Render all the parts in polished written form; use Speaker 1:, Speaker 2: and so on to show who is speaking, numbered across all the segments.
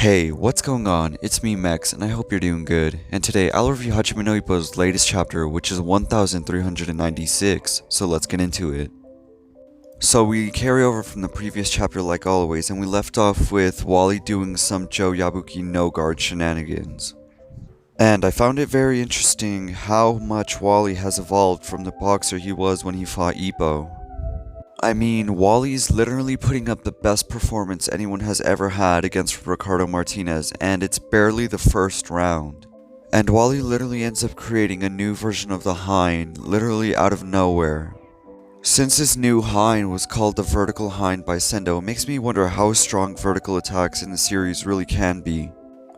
Speaker 1: Hey, what's going on? It's me Mex, and I hope you're doing good. And today I'll review Hajime no Ippo's latest chapter, which is 1396, so let's get into it. So we carry over from the previous chapter like always, and we left off with Wally doing some Joe Yabuki no guard shenanigans. And I found it very interesting how much Wally has evolved from the boxer he was when he fought Ippo. I mean, Wally's literally putting up the best performance anyone has ever had against Ricardo Martinez, and it's barely the first round. And Wally literally ends up creating a new version of the Hind, literally out of nowhere. Since this new Hind was called the Vertical Hind by Sendo, it makes me wonder how strong vertical attacks in the series really can be.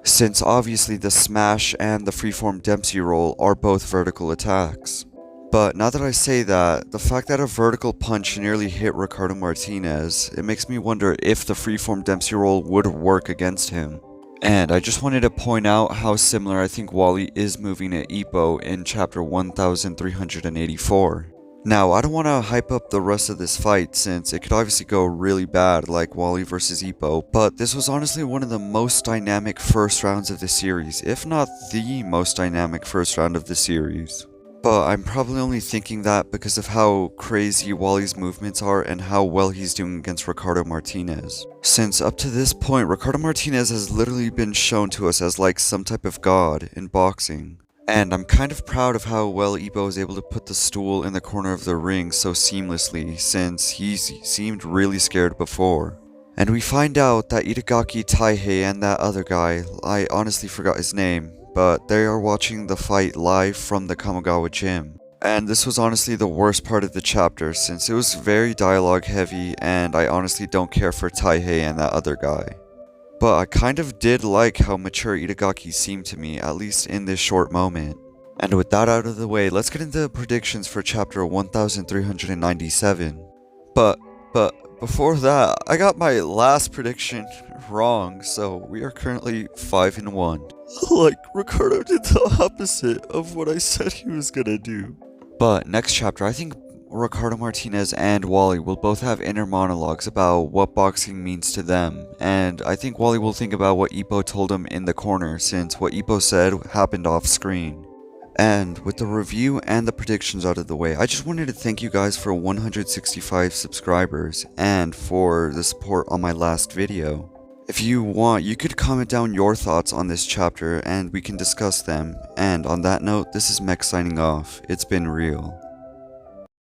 Speaker 1: Since obviously the Smash and the Freeform Dempsey roll are both vertical attacks. But now that I say that, the fact that a vertical punch nearly hit Ricardo Martinez, it makes me wonder if the freeform Dempsey roll would work against him. And I just wanted to point out how similar I think Wally is moving to Ippo in chapter 1384. Now, I don't want to hype up the rest of this fight since it could obviously go really bad like Wally vs Ippo, but this was honestly one of the most dynamic first rounds of the series, if not the most dynamic first round of the series. But I'm probably only thinking that because of how crazy Wally's movements are and how well he's doing against Ricardo Martinez. Since up to this point, Ricardo Martinez has literally been shown to us as like some type of god in boxing. And I'm kind of proud of how well Ippo is able to put the stool in the corner of the ring so seamlessly, since he seemed really scared before. And we find out that Itagaki, Taihei, and that other guy, I honestly forgot his name, but they are watching the fight live from the Kamogawa gym. And this was honestly the worst part of the chapter since it was very dialogue heavy and I honestly don't care for Taihei and that other guy. But I kind of did like how mature Itagaki seemed to me, at least in this short moment. And with that out of the way, let's get into the predictions for chapter 1397. But before that, I got my last prediction wrong, so we are currently 5-1. Like, Ricardo did the opposite of what I said he was gonna do. But next chapter, I think Ricardo Martinez and Wally will both have inner monologues about what boxing means to them, and I think Wally will think about what Ippo told him in the corner, since what Ippo said happened off screen. And with the review and the predictions out of the way, I just wanted to thank you guys for 165 subscribers and for the support on my last video. If you want, you could comment down your thoughts on this chapter and we can discuss them. And on that note, this is Mex signing off. It's been real.